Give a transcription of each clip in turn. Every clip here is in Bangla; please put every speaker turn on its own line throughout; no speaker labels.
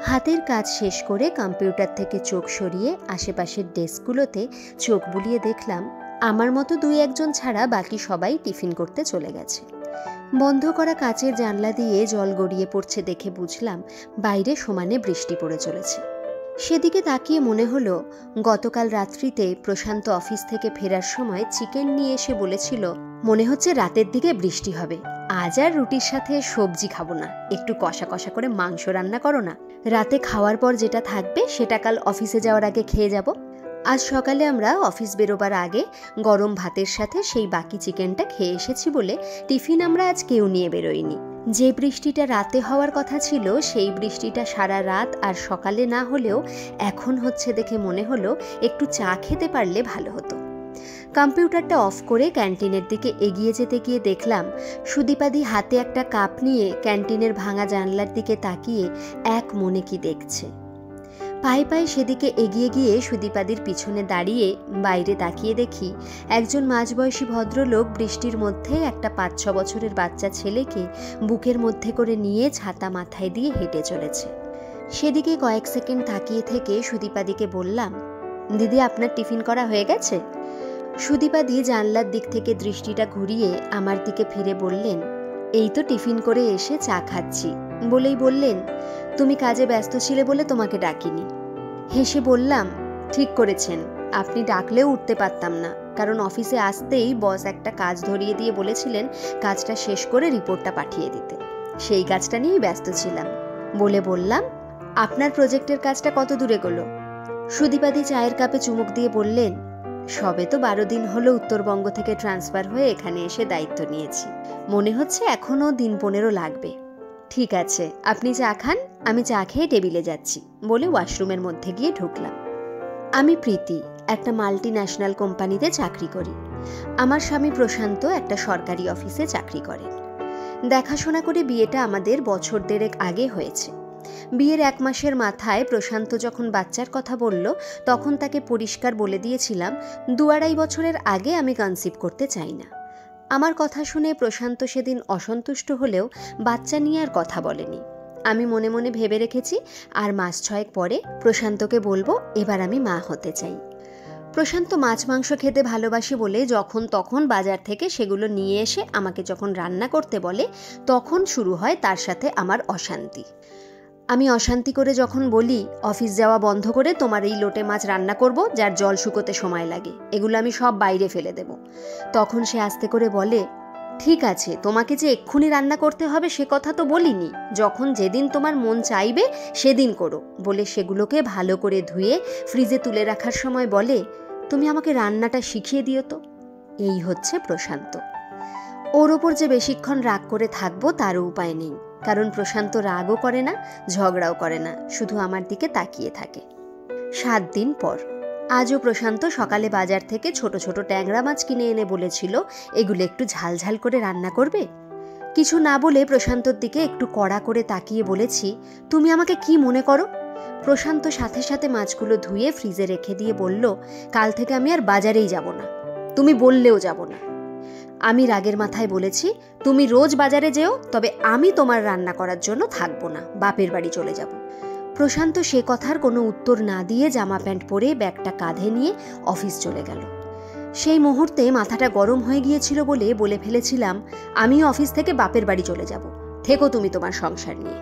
হাতের কাজ শেষ করে কম্পিউটার থেকে চোখ সরিয়ে আশেপাশের ডেস্কগুলোতে চোখ বুলিয়ে দেখলাম আমার মতো দুই একজন ছাড়া বাকি সবাই টিফিন করতে চলে গেছে। বন্ধ করা কাচের জানলা দিয়ে জল গড়িয়ে পড়ছে দেখে বুঝলাম বাইরে সমানে বৃষ্টি পড়ে চলেছে। সেদিকে তাকিয়ে মনে হলো গতকাল রাত্রিতে প্রশান্ত অফিস থেকে ফেরার সময় চিকেন নিয়ে এসে বলেছিল, মনে হচ্ছে রাতের দিকে বৃষ্টি হবে, আজ আর রুটির সাথে সবজি খাবো না, একটু কষা কষা করে মাংস রান্না করো না, রাতে খাওয়ার পর যেটা থাকবে সেটা কাল অফিসে যাওয়ার আগে খেয়ে যাব। আজ সকালে আমরা অফিস বেরোবার আগে গরম ভাতের সাথে সেই বাকি চিকেনটা খেয়ে এসেছি বলে টিফিন আমরা আজ কেউ নিয়ে বেরোইনি। যে বৃষ্টিটা রাতে হওয়ার কথা ছিল সেই বৃষ্টিটা সারা রাত আর সকালে না হলেও এখন হচ্ছে দেখে মনে হলো একটু চা খেতে পারলে ভালো হতো। কম্পিউটারটা অফ করে ক্যান্টিনের দিকে এগিয়ে যেতে গিয়ে দেখলাম সুদীপাদি হাতে একটা কাপ নিয়ে ক্যান্টিনের ভাঙা জানলার দিকে তাকিয়ে এক মনে কি দেখছে। পায়ে পায়ে সেদিকে এগিয়ে গিয়ে সুদীপাদির পিছনে দাঁড়িয়ে বাইরে তাকিয়ে দেখি একজন মাঝবয়সী ভদ্রলোক বৃষ্টির মধ্যে একটা 5-6 বছরের বাচ্চা ছেলেকে বুকের মধ্যে করে নিয়ে ছাতা মাথায় দিয়ে হেঁটে চলেছে। সেদিকে কয়েক সেকেন্ড তাকিয়ে থেকে সুদীপাদিকে বললাম, দিদি আপনার টিফিন করা হয়ে গেছে? সুদীপাদি জানলার দিক থেকে দৃষ্টিটা ঘুরিয়ে আমার দিকে ফিরে বললেন, এই তো টিফিন করে এসে চা খাচ্ছি, বলেই বললেন, তুমি কাজে ব্যস্ত ছিলে বলে তোমাকে ডাকিনি। হেসে বললাম, ঠিক করেছেন, আপনি ডাকলেও উঠতে পারতাম না, কারণ অফিসে আসতেই বস একটা কাজ ধরিয়ে দিয়ে বলেছিলেন কাজটা শেষ করে রিপোর্টটা পাঠিয়ে দিতে, সেই কাজটা নিয়েই ব্যস্ত ছিলাম। বলে বললাম, আপনার প্রজেক্টের কাজটা কত দূরে গেল? সুদীপাদি চায়ের কাপে চুমুক দিয়ে বললেন, সবে তো 12 দিন হলো উত্তরবঙ্গ থেকে ট্রান্সফার হয়ে এখানে এসে দায়িত্ব নিয়েছি, মনে হচ্ছে এখনও দিন 15 লাগবে। ঠিক আছে, আপনি চা খান, আমি চা খেয়ে টেবিলে যাচ্ছি, বলে ওয়াশরুমের মধ্যে গিয়ে ঢুকলাম। আমি প্রীতি, একটা মাল্টি ন্যাশনাল কোম্পানিতে চাকরি করি। আমার স্বামী প্রশান্ত একটা সরকারি অফিসে চাকরি করেন। দেখাশোনা করে বিয়েটা আমাদের বছর দেড়েক আগে হয়েছে। বিয়ের 1 মাসের মাথায় প্রশান্ত যখন বাচ্চার কথা বলল তখন তাকে পরিষ্কার বলে দিয়েছিলাম 2-2.5 বছরের আগে আমি কনসিভ করতে চাই না। আমার কথা শুনে প্রশান্ত সেদিন অসন্তুষ্ট হলেও বাচ্চা নিয়ে আর কথা বলেনি। আমি মনে মনে ভেবে রেখেছি আর মাস 6 পরে প্রশান্তকে বলবো এবার আমি মা হতে চাই। প্রশান্ত মাছ মাংস খেতে ভালোবাসে বলে যখন তখন বাজার থেকে সেগুলো নিয়ে এসে আমাকে যখন রান্না করতে বলে তখন শুরু হয় তার সাথে আমার অশান্তি। আমি অশান্তি করে যখন বলি অফিস যাওয়া বন্ধ করে তোমার এই লোটে মাছ রান্না করব যার জল শুকোতে সময় লাগে, এগুলো আমি সব বাইরে ফেলে দেব, তখন সে আস্তে করে বলে, ঠিক আছে, তোমাকে যে এক্ষুনি রান্না করতে হবে সে কথা তো বলিনি, যখন যেদিন তোমার মন চাইবে সেদিন করো, বলে সেগুলোকে ভালো করে ধুয়ে ফ্রিজে তুলে রাখার সময় বলে, তুমি আমাকে রান্নাটা শিখিয়ে দিও তো। এই হচ্ছে প্রশান্ত। ওর ওপর যে বেশিক্ষণ রাগ করে থাকবো তারও উপায় নেই, কারণ প্রশান্ত রাগও করে না, ঝগড়াও করে না, শুধু আমার দিকে তাকিয়ে থাকে। 7 দিন পর আজও প্রশান্ত সকালে বাজার থেকে ছোট ছোট ট্যাংরা মাছ কিনে এনে বলেছিল এগুলো একটু ঝালঝাল করে রান্না করবে। কিছু না বলে প্রশান্তর দিকে একটু কড়া করে তাকিয়ে বলেছি, তুমি আমাকে কি মনে করো? প্রশান্ত সাথে সাথে মাছগুলো ধুয়ে ফ্রিজে রেখে দিয়ে বলল, কাল থেকে আমি আর বাজারেই যাব না, তুমি বললেও যাব না। আমি রাগের মাথায় বলেছি, তুমি রোজ বাজারে যেও, তবে আমি তোমার রান্না করার জন্য থাকবো না, বাপের বাড়ি চলে যাব। প্রশান্ত সে কথার কোনো উত্তর না দিয়ে জামা প্যান্ট পরে ব্যাগটা কাঁধে নিয়ে অফিস চলে গেল। সেই মুহূর্তে মাথাটা গরম হয়ে গিয়েছিল বলে ফেলেছিলাম, আমিও অফিস থেকে বাপের বাড়ি চলে যাব, থেকো তুমি তোমার সংসার নিয়ে।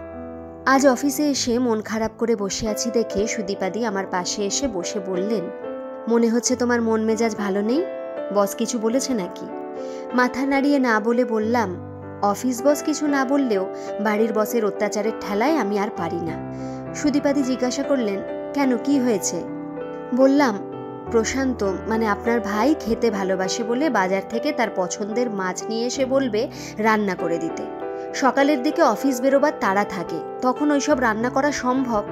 আজ অফিসে এসে মন খারাপ করে বসে আছি দেখে সুদীপাদি আমার পাশে এসে বসে বললেন, মনে হচ্ছে তোমার মন মেজাজ ভালো নেই, বস কিছু বলেছে নাকি? মাথা নাড়িয়ে না বলে বললাম, অফিস বস কিছু না বললেও বাড়ির বসের অত্যাচারের ঠেলায় আমি আর পারি না। সুদীপাদি জিজ্ঞাসা করলেন, কেন, কি হয়েছে? বললাম, প্রশান্ত মানে আপনার ভাই খেতে ভালোবাসে বলে বাজার থেকে তার পছন্দের মাছ নিয়ে এসে বলবে রান্না করে দিতে। সকালের দিকে অফিস বেরোবার তাড়া থাকে, তখন ওইসব রান্না করা সম্ভব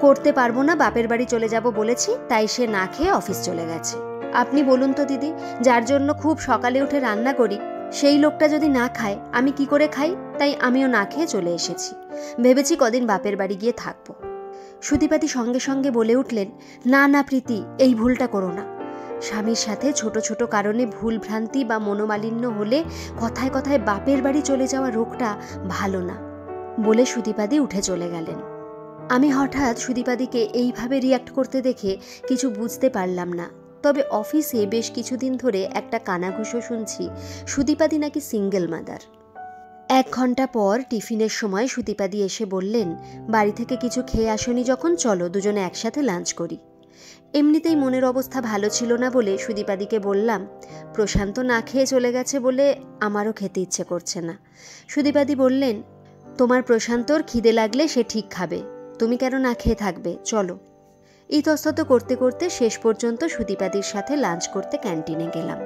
করতে পারবো না, বাপের বাড়ি চলে যাব বলেছি, তাই সে না খেয়ে অফিস চলে গেছে। আপনি বলুন তো দিদি, যার জন্য খুব সকালে উঠে রান্না করি সেই লোকটা যদি না খায় আমি কি করে খাই? তাই আমিও না খেয়ে চলে এসেছি, ভেবেছি কদিন বাপের বাড়ি গিয়ে থাকবো। সুদীপাদি সঙ্গে সঙ্গে বলে উঠলেন, না না প্রীতি, এই ভুলটা করো না। স্বামীর সাথে ছোট ছোট কারণে ভুল ভ্রান্তি বা মনোমালিন্য হলে কথায় কথায় বাপের বাড়ি চলে যাওয়া রোগটা ভালো না, বলে সুদীপাদি উঠে চলে গেলেন। আমি হঠাৎ সুদীপাদিকে এইভাবে রিয়াক্ট করতে দেখে কিছু বুঝতে পারলাম না। তবে অফিসে বেশ কিছুদিন ধরে একটা কানাঘুষো শুনছি সুদীপাদি নাকি সিঙ্গেল মাদার। 1 ঘন্টা পর টিফিনের সময় সুদীপাদি এসে বললেন, বাড়ি থেকে কিছু খেয়ে আসনি যখন, চলো দুজনে একসাথে লাঞ্চ করি। এমনিতেই মনের অবস্থা ভালো ছিল না বলে সুদীপাদিকে বললাম, প্রশান্ত না খেয়ে চলে গেছে বলে আমারও খেতে ইচ্ছে করছে না। সুদীপাদি বললেন, তোমার প্রশান্তর খিদে লাগলে সে ঠিক খাবে, তুমি কেন না খেয়ে থাকবে, চলো। ইতস্তত করতে করতে শেষ পর্যন্ত সুদীপাদির সাথে লাঞ্চ করতে ক্যান্টিনে গেলাম।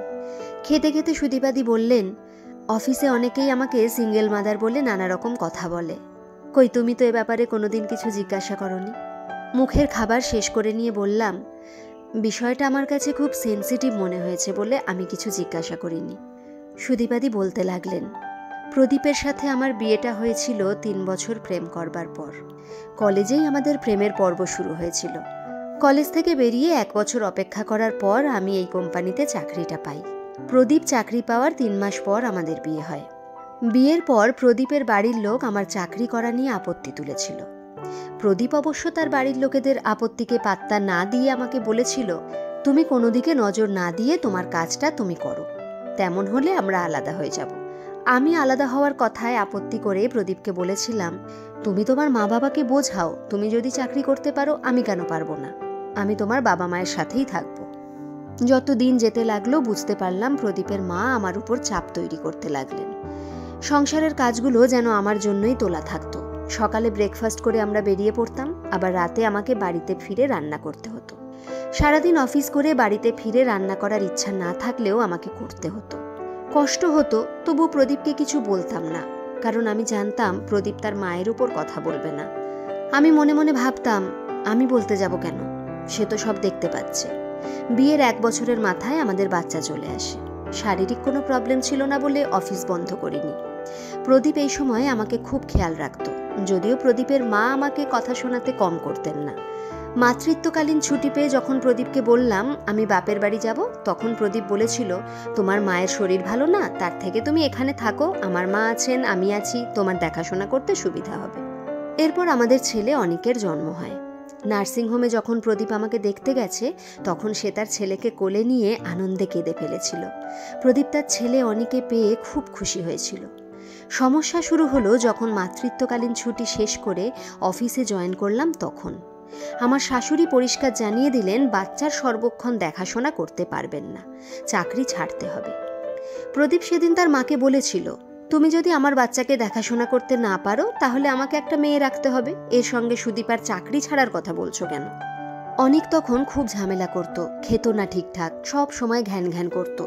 খেতে খেতে সুদীপাদি বললেন, অফিসে অনেকেই আমাকে সিঙ্গেল মাদার বলে নানা রকম কথা বলে। কই, তুমি তো এ ব্যাপারে কোনোদিন কিছু জিজ্ঞাসা করনি। মুখের খাবার শেষ করে নিয়ে বললাম, বিষয়টা আমার কাছে খুব সেন্সিটিভ মনে হয়েছে বলে আমি কিছু জিজ্ঞাসা করিনি। সুদীপাদি বলতে লাগলেন, প্রদীপের সাথে আমার বিয়েটা হয়েছিল 3 বছর প্রেম করবার পর। কলেজেই আমাদের প্রেমের পর্ব শুরু হয়েছিল। কলেজ থেকে বেরিয়ে 1 বছর অপেক্ষা করার পর আমি এই কোম্পানিতে চাকরিটা পাই। প্রদীপ চাকরি পাওয়ার 3 মাস পর আমাদের বিয়ে হয়। বিয়ের পর প্রদীপের বাড়ির লোক আমার চাকরি করা নিয়ে আপত্তি তুলেছিল। প্রদীপ অবশ্য তার বাড়ির লোকেদের আপত্তিকে পাত্তা না দিয়ে আমাকে বলেছিল, তুমি কোনো দিকে নজর না দিয়ে তোমার কাজটা তুমি করো, তেমন হলে আমরা আলাদা হয়ে যাব। আমি আলাদা হওয়ার কথায় আপত্তি করে প্রদীপকে বলেছিলাম, তুমি তোমার মা বাবাকে বোঝাও, তুমি যদি চাকরি করতে পারো আমি কেন পারবো না, আমি তোমার বাবা মায়ের সাথেই থাকবো। যত দিন যেতে লাগলো বুঝতে পারলাম প্রদীপের মা আমার উপর চাপ তৈরি করতে লাগলেন। সংসারের কাজগুলো যেন আমার জন্যই তোলা থাকতো। সকালে ব্রেকফাস্ট করে আমরা বেরিয়ে পড়তাম, আবার রাতে আমাকে বাড়িতে ফিরে রান্না করতে হতো। সারাদিন অফিস করে বাড়িতে ফিরে রান্না করার ইচ্ছা না থাকলেও আমাকে করতে হতো। কষ্ট হতো, তবু প্রদীপকে কিছু বলতাম না, কারণ আমি জানতাম প্রদীপ তার মায়ের উপর কথা বলবে না। আমি মনে মনে ভাবতাম, আমি বলতে যাব কেন, সে তো সব দেখতে পাচ্ছে। বিয়ের 1 বছরের মাথায় আমাদের বাচ্চা চলে আসে। শারীরিক কোনো প্রবলেম ছিল না বলে অফিস বন্ধ করিনি। প্রদীপ এই সময় আমাকে খুব খেয়াল রাখত, যদিও প্রদীপের মা আমাকে কথা শোনাতে কম করতেন না। মাতৃত্বকালীন ছুটি পেয়ে যখন প্রদীপকে বললাম আমি বাপের বাড়ি যাব, তখন প্রদীপ বলেছিল, তোমার মায়ের শরীর ভালো না, তার থেকে তুমি এখানে থাকো, আমার মা আছেন, আমি আছি, তোমার দেখাশোনা করতে সুবিধা হবে। এরপর আমাদের ছেলে অনিকের জন্ম হয়। নার্সিংহোমে যখন প্রদীপ আমাকে দেখতে গেছে, তখন সে তার ছেলেকে কোলে নিয়ে আনন্দে কেঁদে ফেলেছিল। প্রদীপ তার ছেলে অনিকে পেয়ে খুব খুশি হয়েছিল। সমস্যা শুরু হলো যখন মাতৃত্বকালীন ছুটি শেষ করে অফিসে জয়েন করলাম। তখন আমার শাশুড়ি পরিষ্কার জানিয়ে দিলেন, বাচ্চার সর্বক্ষণ দেখাশোনা করতে পারবেন না, চাকরি ছাড়তে হবে। প্রদীপ সেদিন তার মাকে বলেছিল, তুমি যদি আমার বাচ্চাকে দেখাশোনা করতে না পারো তাহলে আমাকে একটা মেয়ে রাখতে হবে, এর সঙ্গে সুদীপার চাকরি ছাড়ার কথা বলছো কেন? অনিক তখন খুব ঝামেলা করত, খেত না ঠিকঠাক, সব সময় ঘ্যান ঘ্যান করত।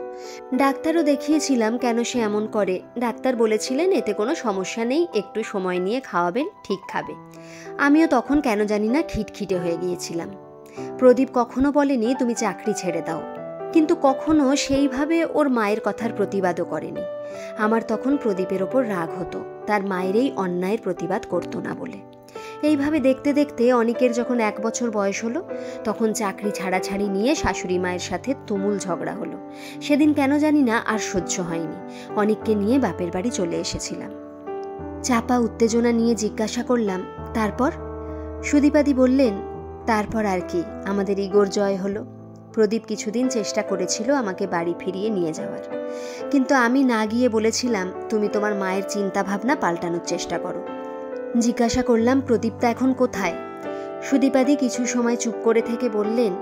ডাক্তারও দেখিয়েছিলাম কেন সে এমন করে। ডাক্তার বলেছিলেন এতে কোনো সমস্যা নেই, একটু সময় নিয়ে খাওয়াবেন, ঠিক খাবে। আমিও তখন কেন জানি না খিটখিটে হয়ে গিয়েছিলাম। প্রদীপ কখনো বলেনি তুমি চাকরি ছেড়ে দাও, কিন্তু কখনো সেইভাবে ওর মায়ের কথার প্রতিবাদও করেনি। আমার তখন প্রদীপের ওপর রাগ হতো, তার মায়ের এই অন্যায়ের প্রতিবাদ করতো না বলে। এইভাবে দেখতে দেখতে অনিকের যখন 1 বছর বয়স হলো, তখন চাকরি ছাড়াছাড়ি নিয়ে শাশুড়ি মায়ের সাথে তুমুল ঝগড়া হলো। সেদিন কেন জানি না আর সহ্য হয়নি, অনিককে নিয়ে বাপের বাড়ি চলে এসেছিলাম। চাপা উত্তেজনা নিয়ে জিজ্ঞাসা করলাম, তারপর? সুদীপাদি বললেন, তারপর আর কি, আমাদের ইগোর জয় হলো। প্রদীপ কিছুদিন চেষ্টা করেছিল আমাকে বাড়ি ফিরিয়ে নিয়ে যাওয়ার, কিন্তু আমি না গিয়ে বলেছিলাম, তুমি তোমার মায়ের চিন্তা ভাবনা পাল্টানোর চেষ্টা করো। জিজ্ঞাসা করলাম, প্রদীপটা এখন কোথায়? সুদীপাদি কিছু সময় চুপ করে থেকে বললেন,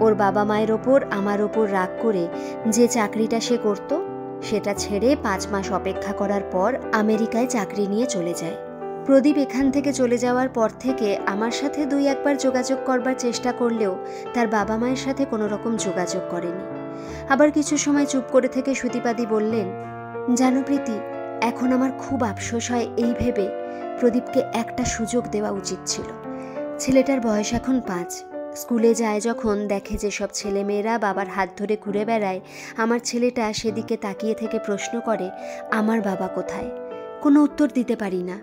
ওর বাবা মায়ের ওপর আমার ওপর রাগ করে যে চাকরিটা সে করত, সেটা ছেড়ে 5 মাস অপেক্ষা করার পর আমেরিকায় চাকরি নিয়ে চলে যায়। প্রদীপ এখান থেকে চলে যাওয়ার পর থেকে আমার সাথে 2-1 বার যোগাযোগ করবার চেষ্টা করলেও তার বাবা মায়ের সাথে কোনো রকম যোগাযোগ করেনি। আবার কিছু সময় চুপ করে থেকে সুদীপাদি বললেন, জানো প্রীতি, এখন আমার খুব আফসোস হয় এই ভেবে, প্রদীপকে একটা সুযোগ দেওয়া উচিত ছিল। ছেলেটার বয়স এখন 5, স্কুলে যায় যখন দেখে যে সব ছেলেমেয়েরা বাবার হাত ধরে ঘুরে বেড়ায়, আমার ছেলেটা সেদিকে তাকিয়ে থেকে প্রশ্ন করে, আমার বাবা কোথায়? কোনো উত্তর দিতে পারি না,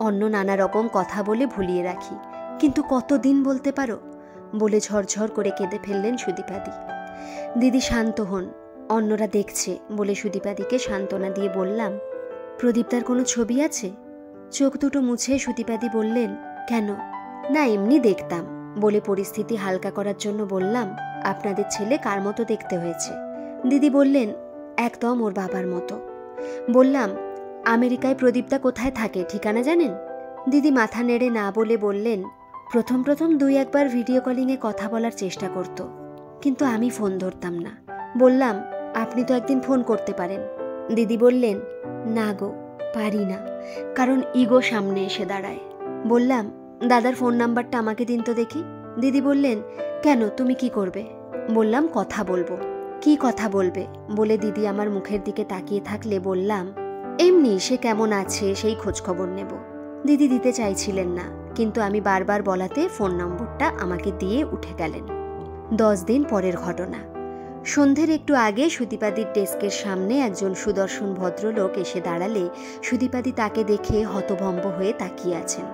অন্য নানা রকম কথা বলে ভুলিয়ে রাখি, কিন্তু কতদিন বলতে পারো? বলে ঝরঝর করে কেঁদে ফেললেন সুদীপাদি। দিদি শান্ত হন, অন্যরা দেখছে বলে সুদীপাদিকে সান্ত্বনা দিয়ে বললাম, প্রদীপদার কোনো ছবি আছে? চোখ দুটো মুছে সুদীপাদি বললেন, কেন, না, এমনি দেখতাম বলে পরিস্থিতি হালকা করার জন্য বললাম, আপনাদের ছেলে কার মতো দেখতে হয়েছে? দিদি বললেন, একদম ওর বাবার মতো। বললাম, আমেরিকায় প্রদীপদা কোথায় থাকে, ঠিকানা জানেন? দিদি মাথা নেড়ে না বলে বললেন, প্রথম 2-1বার ভিডিও কলিংয়ে কথা বলার চেষ্টা করত, কিন্তু আমি ফোন ধরতাম না। বললাম, আপনি তো একদিন ফোন করতে পারেন। দিদি বললেন, না গো, পারি না, কারণ ইগো সামনে এসে দাঁড়ায়। বললাম, দাদার ফোন নাম্বারটা আমাকে দিন তো দেখি। দিদি বললেন, কেন, তুমি কি করবে? বললাম, কথা বলবো। কি কথা বলবে বলে দিদি আমার মুখের দিকে তাকিয়ে থাকলে বললাম, এমনি সে কেমন আছে সেই খোঁজ খবর নেব। দিদি দিতে চাইছিলেন না, কিন্তু আমি বারবার বলাতে ফোন নম্বরটা আমাকে দিয়ে উঠে গেলেন। 10 দিন পরের ঘটনা। সন্ধ্যের একটু আগে সুদীপাদির ডেস্কের সামনে একজন সুদর্শন ভদ্রলোক এসে দাঁড়ালে সুদীপাদি তাকে দেখে হতভম্ব হয়ে তাকিয়ে আছেন।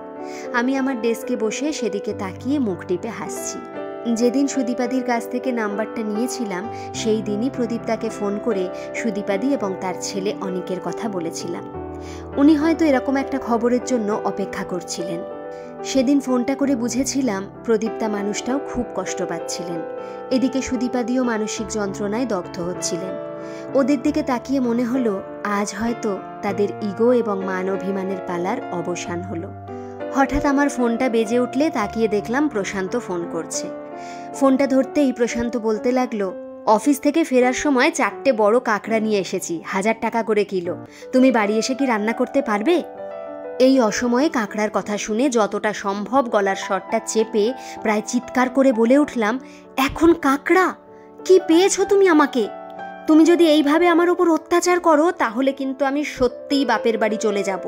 আমি আমার ডেস্কে বসে সেদিকে তাকিয়ে মুখ টিপে হাসছি। যেদিন সুদীপাদির কাছ থেকে নাম্বারটা নিয়েছিলাম সেই দিনই প্রদীপদাকে ফোন করে সুদীপাদি এবং তার ছেলে অনিকের কথা বলেছিলাম। উনি হয়তো এরকম একটা খবরের জন্য অপেক্ষা করছিলেন। সেদিন ফোনটা করে বুঝেছিলাম প্রদীপদা মানুষটাও খুব কষ্ট পাচ্ছিলেন। এদিকে সুদীপাদিও মানসিক যন্ত্রণায় দগ্ধ হচ্ছিলেন। ওদের দিকে তাকিয়ে মনে হলো আজ হয়তো তাদের ইগো এবং মান অভিমানের পালার অবসান হলো। হঠাৎ আমার ফোনটা বেজে উঠলে তাকিয়ে দেখলাম প্রশান্ত ফোন করছে। ফোনটা ধরতেই প্রশান্ত বলতে লাগলো, অফিস থেকে ফেরার সময় 4টে বড় কাঁকড়া নিয়ে এসেছি, 1000 টাকা করে কিলো। তুমি বাড়ি এসে কি রান্না করতে পারবে? এই অসময়ে কাঁকড়ার কথা শুনে যতটা সম্ভব গলার স্বরটা চেপে প্রায় চিৎকার করে বলে উঠলাম, এখন কাঁকড়া? কি পেয়েছো তুমি আমাকে? তুমি যদি এইভাবে আমার উপর অত্যাচার করো তাহলে কিন্তু আমি সত্যিই বাপের বাড়ি চলে যাব।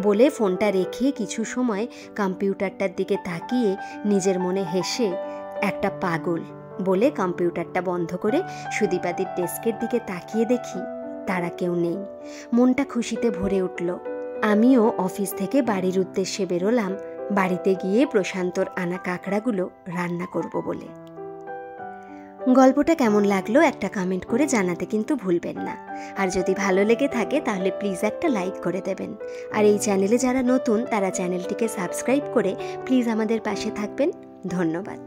বলে ফোনটা রেখে কিছু সময় কম্পিউটারটার দিকে তাকিয়ে নিজের মনে হেসে, একটা পাগল বলে কম্পিউটারটা বন্ধ করে সুদীপাদির ডেস্কের দিকে তাকিয়ে দেখি তারা কেউ নেই। মনটা খুশিতে ভরে উঠল। আমিও অফিস থেকে বাড়ির উদ্দেশ্যে বেরোলাম, বাড়িতে গিয়ে প্রশান্তর আনা কাঁকড়াগুলো রান্না করব বলে। গল্পটা কেমন লাগলো একটা কমেন্ট করে জানাতে কিন্তু ভুলবেন না। আর যদি ভালো লেগে থাকে তাহলে প্লিজ একটা লাইক করে দেবেন। আর এই চ্যানেলে যারা নতুন তারা চ্যানেলটিকে সাবস্ক্রাইব করে প্লিজ আমাদের পাশে থাকবেন। ধন্যবাদ।